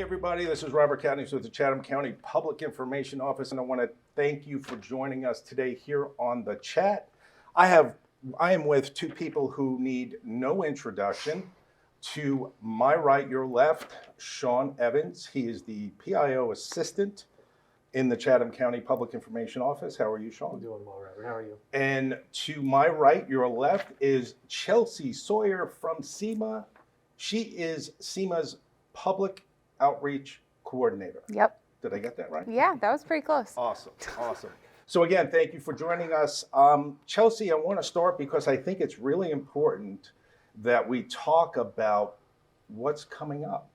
everybody, this is Robert Cadney with the Chatham County Public Information Office, and I want to thank you for joining us today here on the chat. I am with two people who need no introduction. To my right, your left, Sean Evans. He is the PIO assistant in the Chatham County Public Information Office. How are you, Sean? I'm doing well, Robert. How are you? And to my right, your left, is Chelsea Sawyer from SEMA. She is SEMA's Public Outreach Coordinator. Yep. Did I get that right? Yeah, that was pretty close. Awesome. So again, thank you for joining us. Chelsea, I want to start because I think it's really important that we talk about what's coming up.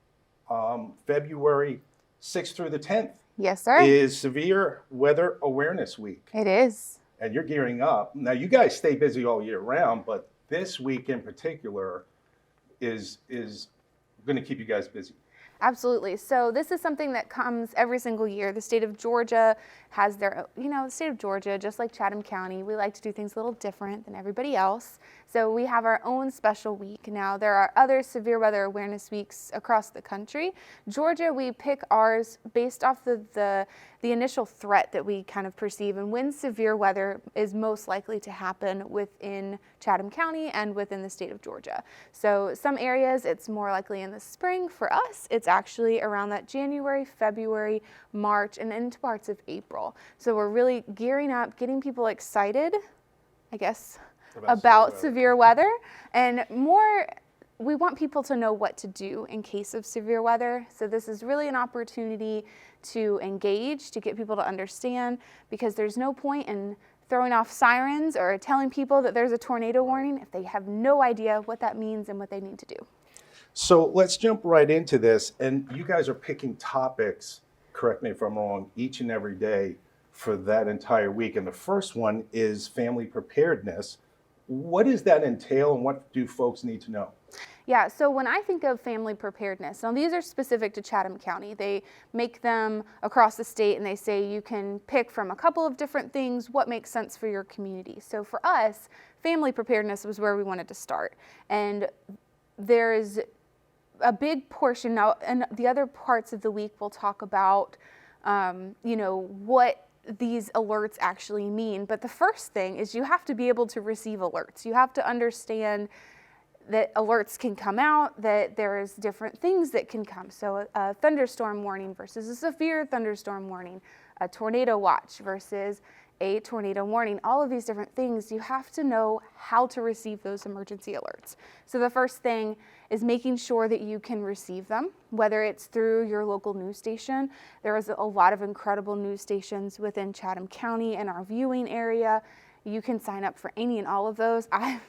February 6th through the 10th. Yes, sir. Is Severe Weather Awareness Week. It is. And you're gearing up. Now, you guys stay busy all year round, but this week in particular is going to keep you guys busy. Absolutely. So this is something that comes every single year. The state of Georgia has their, the state of Georgia, just like Chatham County, we like to do things a little different than everybody else. So we have our own special week. Now, there are other severe weather awareness weeks across the country. Georgia, we pick ours based off the initial threat that we kind of perceive and when severe weather is most likely to happen within Chatham County and within the state of Georgia. So some areas it's more likely in the spring. For us, it's actually around that January, February, March, and into parts of April. So we're really gearing up, getting people excited, I guess, about severe weather. And more, we want people to know what to do in case of severe weather. So this is really an opportunity to engage, to get people to understand, because there's no point in throwing off sirens or telling people that there's a tornado warning if they have no idea what that means and what they need to do. So let's jump right into this. And you guys are picking topics, correct me if I'm wrong, each and every day for that entire week. And the first one is family preparedness. What does that entail and what do folks need to know? Yeah, so when I think of family preparedness, now these are specific to Chatham County. They make them across the state and they say you can pick from a couple of different things what makes sense for your community. So for us, family preparedness was where we wanted to start. And there is a big portion now, and the other parts of the week we'll talk about, what these alerts actually mean. But the first thing is you have to be able to receive alerts. You have to understand that alerts can come out, that there's different things that can come. So a thunderstorm warning versus a severe thunderstorm warning, a tornado watch versus a tornado warning, all of these different things, you have to know how to receive those emergency alerts. So the first thing is making sure that you can receive them, whether it's through your local news station. There is a lot of incredible news stations within Chatham County and our viewing area. You can sign up for any and all of those. I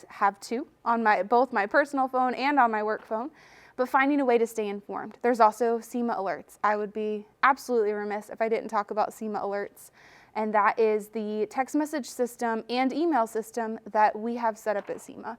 have two on both my personal phone and on my work phone, but finding a way to stay informed. There's also SEMA alerts. I would be absolutely remiss if I didn't talk about SEMA alerts. And that is the text message system and email system that we have set up at SEMA.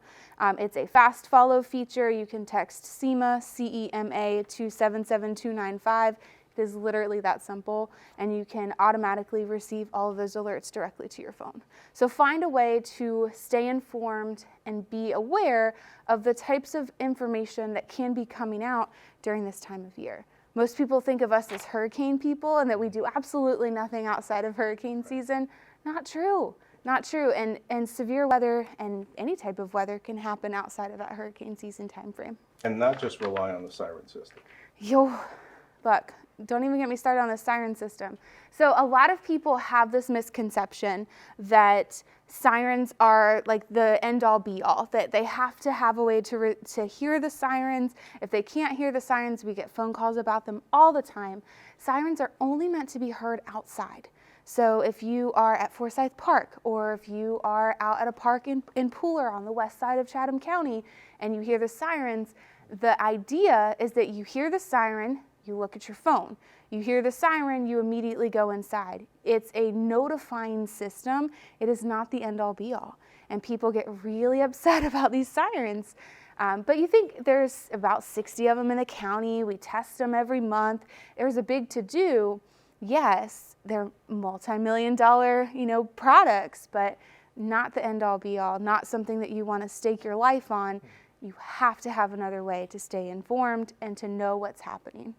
It's a fast follow feature. You can text SEMA, CEMA, to 77295. It is literally that simple, and you can automatically receive all of those alerts directly to your phone. So find a way to stay informed and be aware of the types of information that can be coming out during this time of year. Most people think of us as hurricane people and that we do absolutely nothing outside of hurricane season. Not true. Not true. And severe weather and any type of weather can happen outside of that hurricane season time frame. And not just rely on the siren system. Look, don't even get me started on the siren system. So a lot of people have this misconception that sirens are like the end-all be-all, that they have to have a way to hear the sirens. If they can't hear the sirens, we get phone calls about them all the time. Sirens are only meant to be heard outside. So if you are at Forsyth Park, or if you are out at a park in Pooler on the west side of Chatham County and you hear the sirens, the idea is that you hear the siren, you look at your phone. You hear the siren, you immediately go inside. It's a notifying system. It is not the end-all be-all. And people get really upset about these sirens. But you think there's about 60 of them in the county. We test them every month. There's a big to-do. Yes, they're multi-million-dollar, products, but not the end-all be-all, not something that you want to stake your life on. You have to have another way to stay informed and to know what's happening.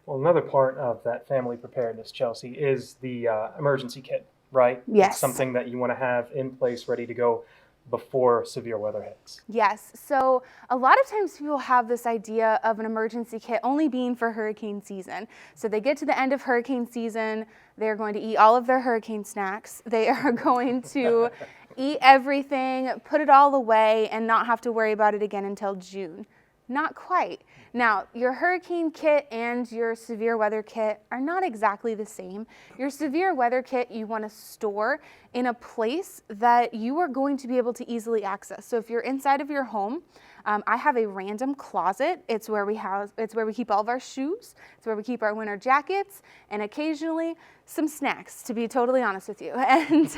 Well, another part of that family preparedness, Chelsea, is the emergency kit, right? Yes. It's something that you want to have in place, ready to go before severe weather hits. Yes. So a lot of times people have this idea of an emergency kit only being for hurricane season. So they get to the end of hurricane season, they're going to eat all of their hurricane snacks. They are going to eat everything, put it all away, and not have to worry about it again until June. Not quite. Now, your hurricane kit and your severe weather kit are not exactly the same. Your severe weather kit you want to store in a place that you are going to be able to easily access. So if you're inside of your home, I have a random closet. It's where we keep all of our shoes. It's where we keep our winter jackets, and occasionally some snacks, to be totally honest with you. And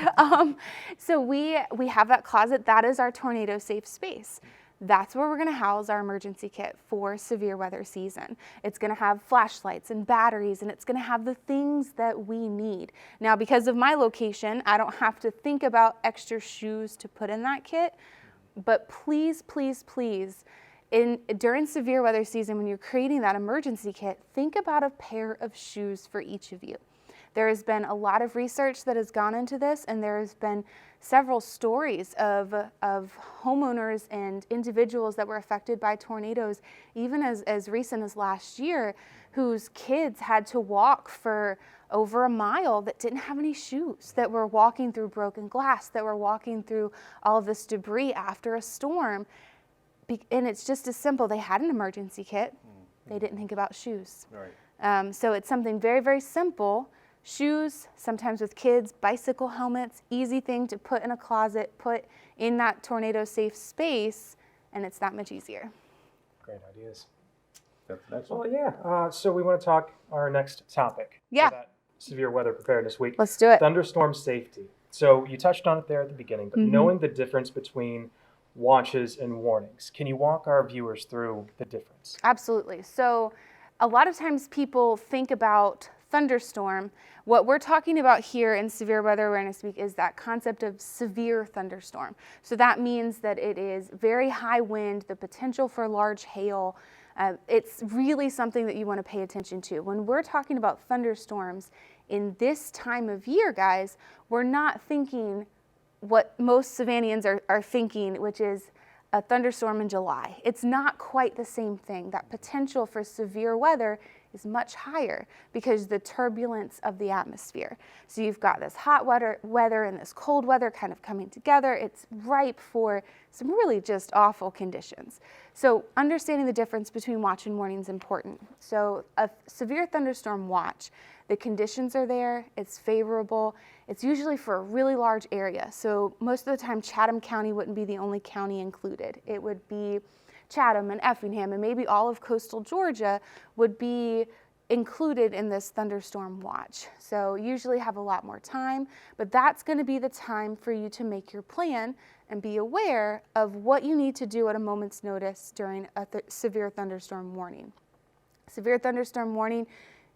so we have that closet. That is our tornado safe space. That's where we're going to house our emergency kit for severe weather season. It's going to have flashlights and batteries, and it's going to have the things that we need. Now, because of my location, I don't have to think about extra shoes to put in that kit, but please, please, please, during severe weather season, when you're creating that emergency kit, think about a pair of shoes for each of you. There has been a lot of research that has gone into this, and there has been several stories of homeowners and individuals that were affected by tornadoes, even as recent as last year, whose kids had to walk for over a mile that didn't have any shoes, that were walking through broken glass, that were walking through all of this debris after a storm. And it's just as simple. They had an emergency kit. They didn't think about shoes. Right. So it's something very, very simple. Shoes, sometimes with kids, bicycle helmets, easy thing to put in a closet, put in that tornado safe space, and it's that much easier. Great ideas. That's Well, yeah. So we want to talk our next topic. Yeah. For that Severe Weather Preparedness Week. Let's do it. Thunderstorm safety. So you touched on it there at the beginning, but knowing the difference between watches and warnings, can you walk our viewers through the difference? Absolutely. So a lot of times people think about thunderstorm. What we're talking about here in Severe Weather Awareness Week is that concept of severe thunderstorm. So that means that it is very high wind, the potential for large hail. It's really something that you want to pay attention to. When we're talking about thunderstorms in this time of year, guys, we're not thinking what most Savannahans are thinking, which is a thunderstorm in July. It's not quite the same thing. That potential for severe weather is much higher because the turbulence of the atmosphere. So you've got this hot weather and this cold weather kind of coming together. It's ripe for some really just awful conditions. So understanding the difference between watch and warning is important. So a severe thunderstorm watch, the conditions are there, it's favorable. It's usually for a really large area. So most of the time, Chatham County wouldn't be the only county included. It would be Chatham and Effingham, and maybe all of coastal Georgia would be included in this thunderstorm watch. So usually have a lot more time, but that's going to be the time for you to make your plan and be aware of what you need to do at a moment's notice during a severe thunderstorm warning. Severe thunderstorm warning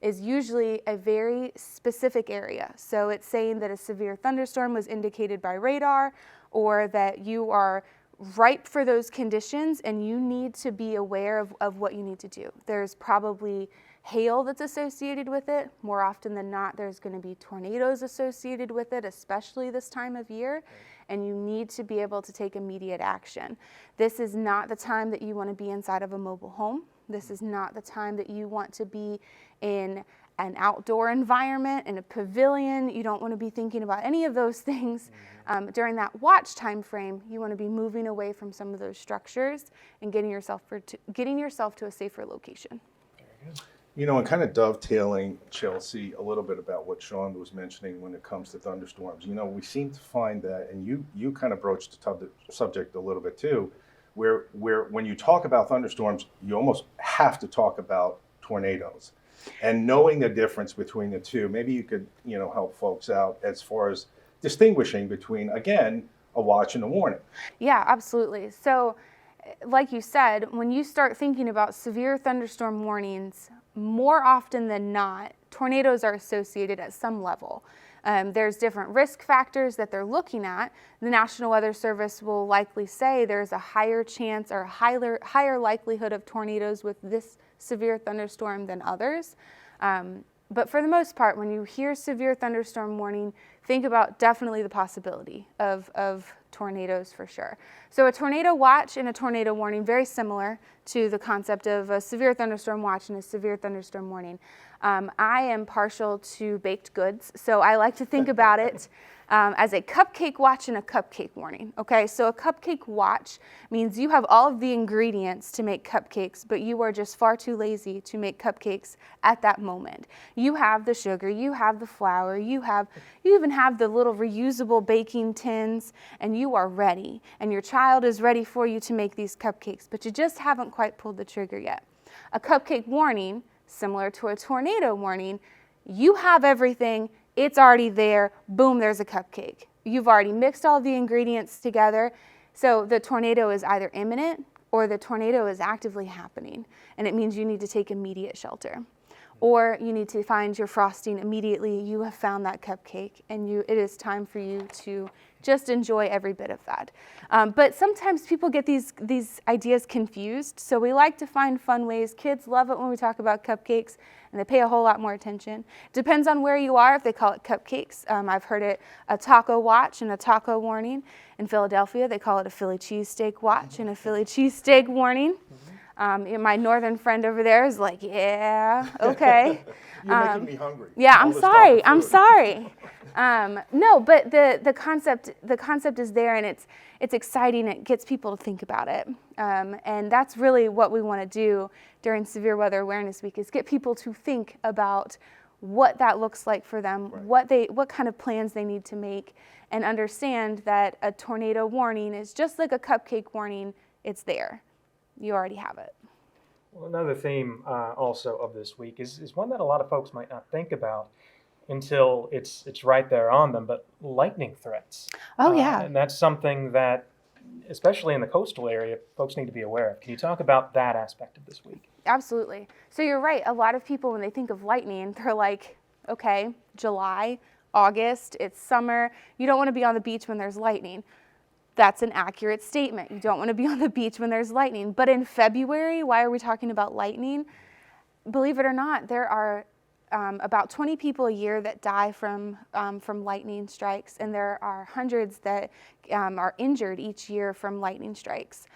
is usually a very specific area. So it's saying that a severe thunderstorm was indicated by radar, or that you are ripe for those conditions and you need to be aware of what you need to do. There's probably hail that's associated with it. More often than not, there's going to be tornadoes associated with it, especially this time of year, and you need to be able to take immediate action. This is not the time that you want to be inside of a mobile home. This is not the time that you want to be in an outdoor environment, in a pavilion. You don't want to be thinking about any of those things. During that watch time frame, you want to be moving away from some of those structures and getting yourself to a safer location. Very good. You know, and kind of dovetailing, Chelsea, a little bit about what Sean was mentioning when it comes to thunderstorms. You know, we seem to find that, and you kind of broached the subject a little bit too, where when you talk about thunderstorms, you almost have to talk about tornadoes. And knowing the difference between the two, maybe you could, help folks out as far as distinguishing between, again, a watch and a warning. Yeah, absolutely. So, like you said, when you start thinking about severe thunderstorm warnings, more often than not, tornadoes are associated at some level. There's different risk factors that they're looking at. The National Weather Service will likely say there's a higher chance or higher likelihood of tornadoes with this severe thunderstorm than others. But for the most part, when you hear severe thunderstorm warning, think about definitely the possibility of tornadoes for sure. So a tornado watch and a tornado warning, very similar to the concept of a severe thunderstorm watch and a severe thunderstorm warning. I am partial to baked goods, so I like to think about it as a cupcake watch and a cupcake warning. Okay, so a cupcake watch means you have all of the ingredients to make cupcakes, but you are just far too lazy to make cupcakes at that moment. You have the sugar, you have the flour, you even have the little reusable baking tins, and you are ready. And your child is ready for you to make these cupcakes, but you just haven't quite pulled the trigger yet. A cupcake warning, similar to a tornado warning, you have everything, it's already there, boom, there's a cupcake. You've already mixed all the ingredients together, so the tornado is either imminent or the tornado is actively happening, and it means you need to take immediate shelter. Or you need to find your frosting immediately. You have found that cupcake, and it is time for you to just enjoy every bit of that. But sometimes people get these ideas confused, so we like to find fun ways. Kids love it when we talk about cupcakes, and they pay a whole lot more attention. Depends on where you are if they call it cupcakes. I've heard it a taco watch and a taco warning. In Philadelphia, they call it a Philly cheesesteak watch and a Philly cheesesteak warning. My northern friend over there is like, yeah, okay. You're making me hungry. Yeah, All I'm this sorry. talk of I'm food. sorry. No, but the concept is there, and it's exciting. It gets people to think about it, and that's really what we want to do during Severe Weather Awareness Week, is get people to think about what that looks like for them, Right. what kind of plans they need to make, and understand that a tornado warning is just like a cupcake warning. It's there. You already have it. Well, another theme also of this week is one that a lot of folks might not think about until it's right there on them, but lightning threats. Oh, yeah. And that's something that, especially in the coastal area, folks need to be aware of. Can you talk about that aspect of this week? Absolutely. So you're right. A lot of people, when they think of lightning, they're like, okay, July, August, it's summer. You don't want to be on the beach when there's lightning. That's an accurate statement. You don't want to be on the beach when there's lightning. But in February, why are we talking about lightning? Believe it or not, there are about 20 people a year that die from lightning strikes, and there are hundreds that are injured each year from lightning strikes.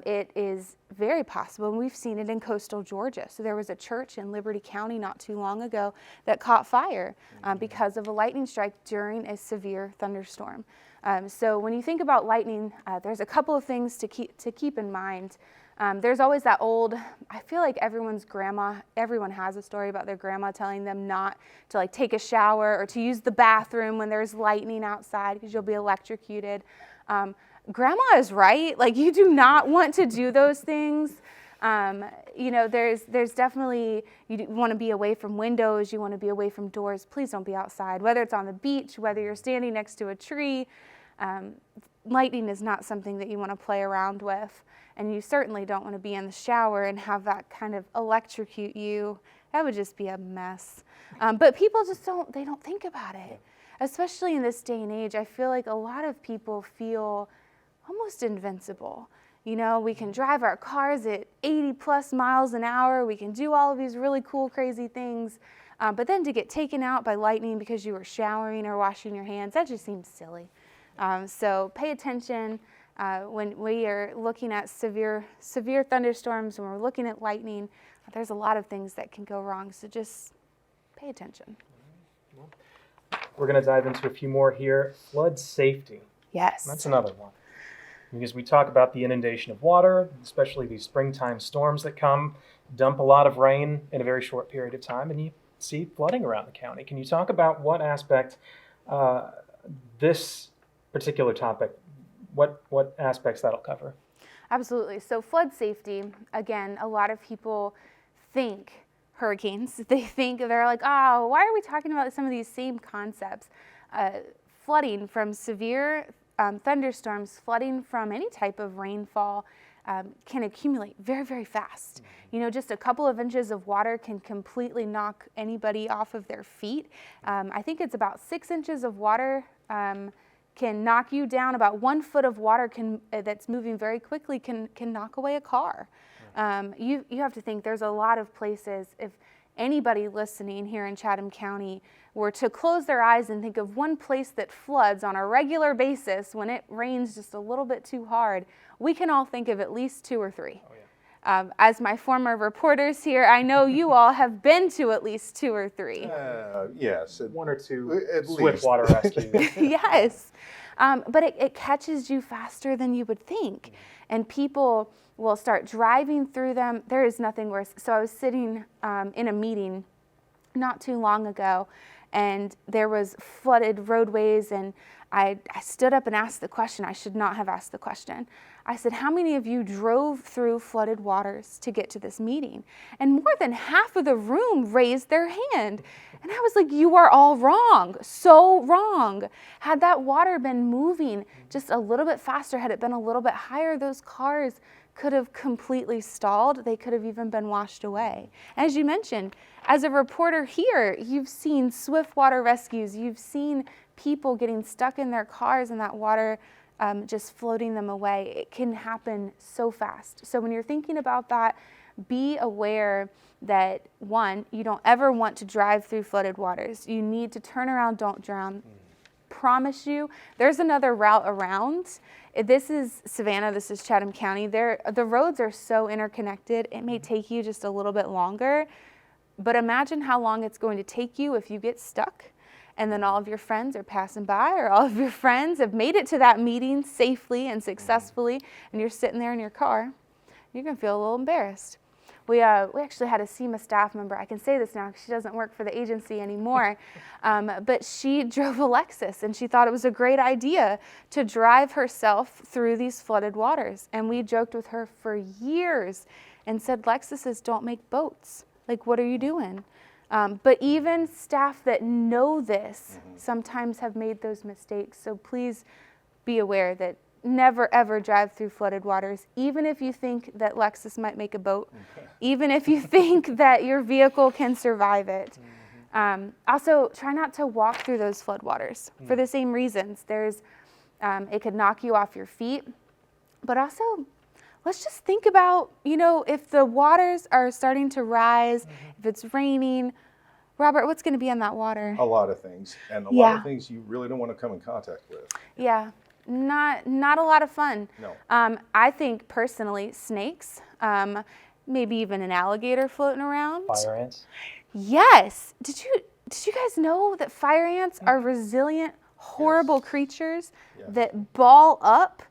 It is very possible, and we've seen it in coastal Georgia. So there was a church in Liberty County not too long ago that caught fire because of a lightning strike during a severe thunderstorm. So when you think about lightning, there's a couple of things to keep in mind. There's always that old, I feel like everyone has a story about their grandma telling them not to like take a shower or to use the bathroom when there's lightning outside because you'll be electrocuted. Grandma is right. Like, you do not want to do those things. There's definitely, you want to be away from windows, you want to be away from doors. Please don't be outside, whether it's on the beach, whether you're standing next to a tree. Lightning is not something that you want to play around with, and you certainly don't want to be in the shower and have that kind of electrocute you. That would just be a mess. But people just don't think about it, especially in this day and age. I feel like a lot of people feel almost invincible. You know, we can drive our cars at 80 plus miles an hour. We can do all of these really cool, crazy things. But then to get taken out by lightning because you were showering or washing your hands, that just seems silly. So pay attention when we are looking at severe thunderstorms, when we're looking at lightning. There's a lot of things that can go wrong, so just pay attention. We're going to dive into a few more here. Flood safety. Yes. That's another one. Because we talk about the inundation of water, especially these springtime storms that come, dump a lot of rain in a very short period of time, and you see flooding around the county. Can you talk about what aspect this particular topic, what aspects that'll cover? Absolutely. So flood safety, again, a lot of people think hurricanes. They're like, oh, why are we talking about some of these same concepts? Flooding from severe thunderstorms, flooding from any type of rainfall can accumulate very, very fast. You know, just a couple of inches of water can completely knock anybody off of their feet. I think it's about 6 inches of water can knock you down. About 1 foot of water that's moving very quickly can knock away a car. You have to think there's a lot of places. anybody listening here in Chatham County were to close their eyes and think of one place that floods on a regular basis when it rains just a little bit too hard, we can all think of at least 2 or 3. Oh, yeah. As my former reporters here, I know you all have been to at least 2 or 3. Yes. 1 or 2 At swift least. water rescues. Yes. But it catches you faster than you would think. And people will start driving through them. There is nothing worse. So I was sitting in a meeting not too long ago, and there was flooded roadways, and I stood up and asked the question. I should not have asked the question. I said, how many of you drove through flooded waters to get to this meeting? And more than half of the room raised their hand. And I was like, you are all wrong, so wrong. Had that water been moving just a little bit faster, had it been a little bit higher, those cars could have completely stalled. They could have even been washed away. As you mentioned, as a reporter here, you've seen swift water rescues. You've seen people getting stuck in their cars and that water just floating them away. It can happen so fast. So when you're thinking about that, be aware that, one, you don't ever want to drive through flooded waters. You need to turn around, don't drown. Promise you, there's another route around. This is Savannah, this is Chatham County. The roads are so interconnected, it may take you just a little bit longer, but imagine how long it's going to take you if you get stuck and then all of your friends are passing by, or all of your friends have made it to that meeting safely and successfully, and you're sitting there in your car. You're gonna feel a little embarrassed. We actually had a SEMA staff member, I can say this now because she doesn't work for the agency anymore, but she drove a Lexus and she thought it was a great idea to drive herself through these flooded waters. And we joked with her for years and said, Lexuses don't make boats. Like, what are you doing? But even staff that know this sometimes have made those mistakes. So please be aware that never ever drive through flooded waters, even if you think that Lexus might make a boat, even if you think that your vehicle can survive it. Also, try not to walk through those flood waters for the same reasons. It could knock you off your feet, but also let's just think about, if the waters are starting to rise, if it's raining, Robert, what's going to be in that water? A lot of things, and a lot of things you really don't want to come in contact with. Yeah. Not a lot of fun. No. I think personally, snakes, maybe even an alligator floating around. Fire ants. Yes. Did you guys know that fire ants are resilient, horrible creatures that ball up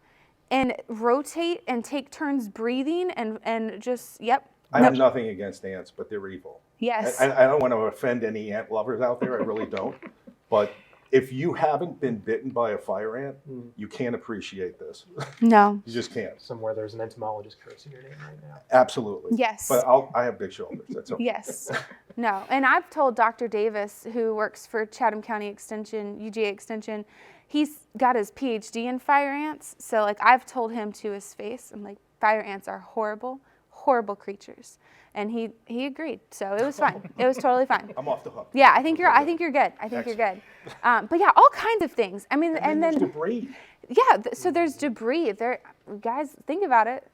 and rotate and take turns breathing and just, I have nothing against ants, but they're evil. Yes. I don't want to offend any ant lovers out there. I really don't. But if you haven't been bitten by a fire ant, you can't appreciate this. No. You just can't. Somewhere there's an entomologist cursing your name right now. Absolutely. Yes. But I have big shoulders. That's okay. Yes. No. And I've told Dr. Davis, who works for Chatham County Extension, UGA Extension, he's got his PhD in fire ants. So I've told him to his face, I'm like, fire ants are horrible, horrible creatures. And he agreed. So it was fine. It was totally fine. I'm off the hook. Yeah, I think you're good. I think you're good. But yeah, all kinds of things. I mean, and then there's debris. Yeah, so there's debris. Guys, think about it.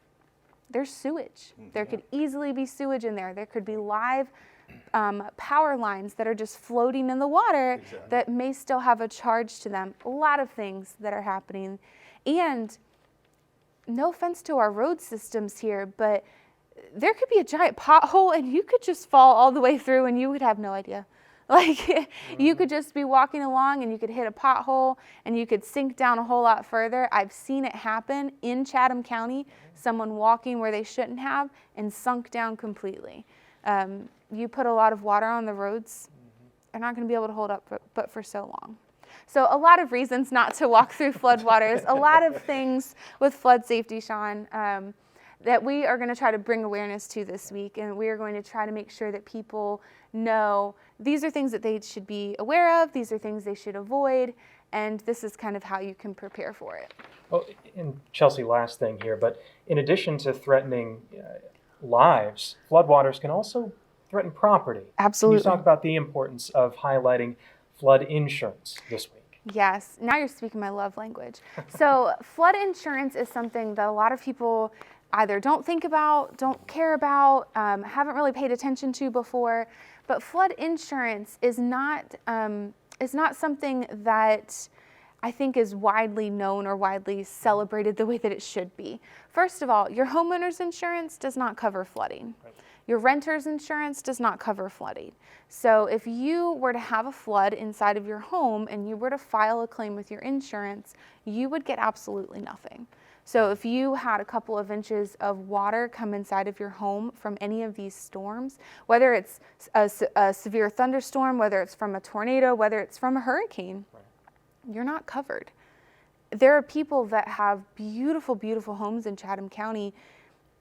There's sewage. There could easily be sewage in there. There could be live power lines that are just floating in the water that may still have a charge to them. A lot of things that are happening. And no offense to our road systems here, but there could be a giant pothole and you could just fall all the way through and you would have no idea. You could just be walking along and you could hit a pothole and you could sink down a whole lot further. I've seen it happen in Chatham County, someone walking where they shouldn't have and sunk down completely. You put a lot of water on the roads, they're not going to be able to hold up but for so long. So a lot of reasons not to walk through floodwaters, a lot of things with flood safety, Sean, that we are going to try to bring awareness to this week, and we are going to try to make sure that people know these are things that they should be aware of, these are things they should avoid, and this is kind of how you can prepare for it. Well, and Chelsea, last thing here, but in addition to threatening lives, floodwaters can also threaten property. Absolutely. Can you talk about the importance of highlighting flood insurance this week? Yes, now you're speaking my love language. So flood insurance is something that a lot of people either don't think about, don't care about, haven't really paid attention to before. But flood insurance is not something that I think is widely known or widely celebrated the way that it should be. First of all, your homeowner's insurance does not cover flooding. Right. Your renter's insurance does not cover flooding. So if you were to have a flood inside of your home and you were to file a claim with your insurance, you would get absolutely nothing. So if you had a couple of inches of water come inside of your home from any of these storms, whether it's a severe thunderstorm, whether it's from a tornado, whether it's from a hurricane, you're not covered. There are people that have beautiful, beautiful homes in Chatham County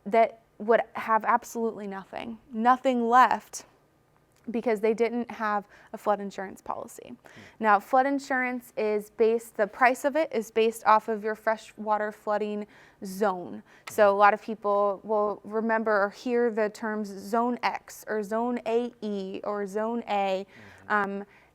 that would have absolutely nothing left because they didn't have a flood insurance policy. Now, flood insurance is the price of it is based off of your freshwater flooding zone. So a lot of people will remember or hear the terms Zone X or Zone AE or Zone A.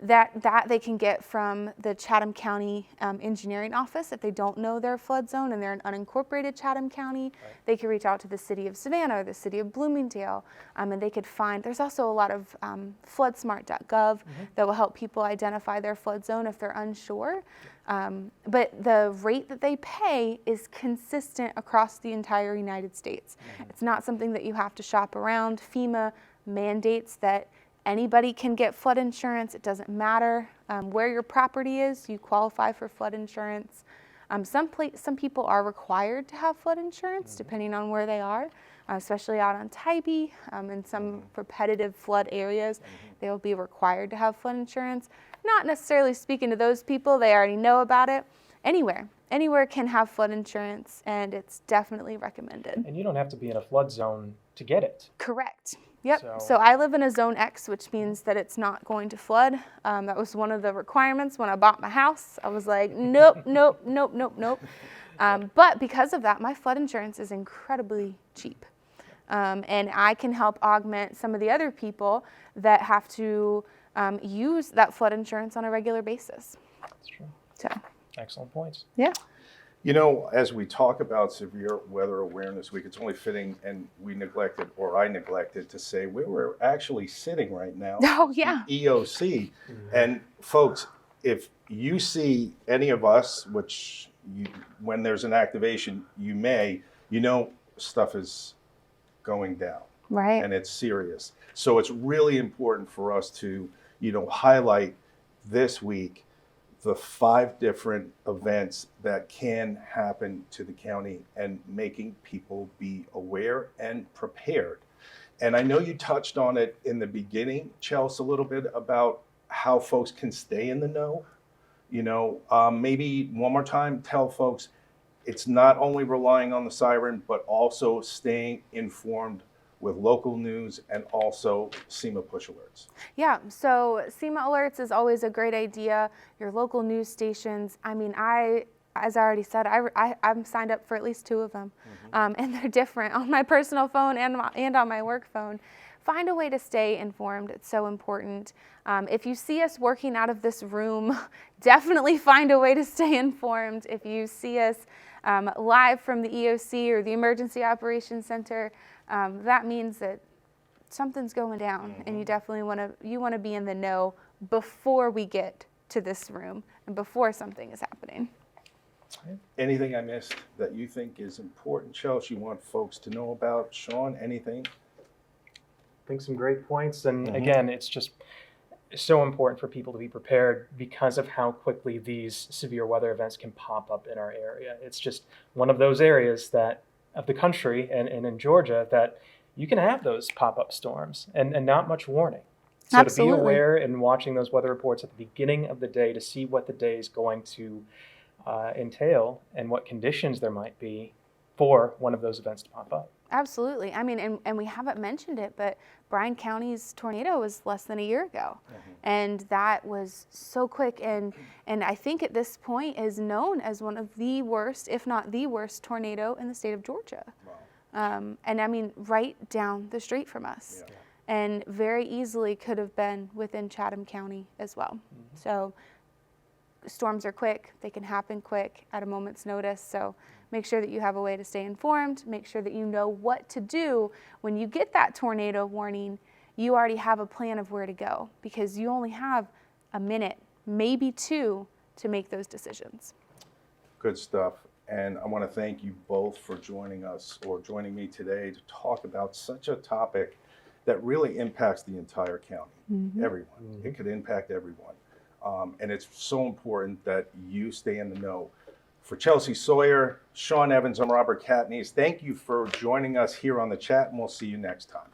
That they can get from the Chatham County Engineering Office. If they don't know their flood zone and they're an unincorporated Chatham County, they can reach out to the city of Savannah or the city of Bloomingdale, and they could find, there's also a lot of floodsmart.gov that will help people identify their flood zone if they're unsure. But the rate that they pay is consistent across the entire United States. It's not something that you have to shop around. FEMA mandates that anybody can get flood insurance. It doesn't matter where your property is, you qualify for flood insurance. Some people are required to have flood insurance depending on where they are, especially out on Tybee in some repetitive flood areas. They will be required to have flood insurance. Not necessarily speaking to those people, they already know about it. Anywhere can have flood insurance, and it's definitely recommended. And you don't have to be in a flood zone to get it. Correct. Yep. So- So I live in a Zone X, which means that it's not going to flood. That was one of the requirements when I bought my house. I was like, nope. But because of that, my flood insurance is incredibly cheap. And I can help augment some of the other people that have to use that flood insurance on a regular basis. That's true. So, Excellent points. yeah. You know, as we talk about Severe Weather Awareness Week, it's only fitting, and I neglected to say where we're actually sitting right now. Oh, yeah. EOC. And folks, if you see any of us, when there's an activation, stuff is going down. Right. And it's serious. So it's really important for us to, highlight this week the 5 different events that can happen to the county and making people be aware and prepared. And I know you touched on it in the beginning, Chelsea, a little bit about how folks can stay in the know. Maybe one more time, tell folks it's not only relying on the siren, but also staying informed with local news and also SEMA push alerts. Yeah, so SEMA alerts is always a great idea. Your local news stations. I mean, as I already said, I'm signed up for at least 2 of them, and they're different on my personal phone and on my work phone. Find a way to stay informed. It's so important. If you see us working out of this room, definitely find a way to stay informed. If you see us live from the EOC or the Emergency Operations Center, that means that something's going down, and you definitely want to be in the know before we get to this room and before something is happening. Anything I missed that you think is important, Chelsea, you want folks to know about? Sean, anything? I think some great points. And again, it's just so important for people to be prepared because of how quickly these severe weather events can pop up in our area. It's just one of those areas of the country and in Georgia that you can have those pop-up storms and not much warning. So Absolutely. To be aware and watching those weather reports at the beginning of the day to see what the day is going to entail and what conditions there might be for one of those events to pop up. Absolutely. I mean, and we haven't mentioned it, but Bryan County's tornado was less than a year ago. And that was so quick. And I think at this point is known as one of the worst, if not the worst, tornado in the state of Georgia. Wow. And I mean, right down the street from us. Yeah. And very easily could have been within Chatham County as well. So storms are quick. They can happen quick at a moment's notice. So make sure that you have a way to stay informed. Make sure that you know what to do when you get that tornado warning you already have a plan of where to go because you only have a minute, maybe two, to make those decisions. Good stuff. And I want to thank you both for joining us or joining me today to talk about such a topic that really impacts the entire county, everyone. It could impact everyone. And it's so important that you stay in the know. For Chelsea Sawyer, Sean Evans, I'm Robert Katniss. Thank you for joining us here on the chat, and we'll see you next time.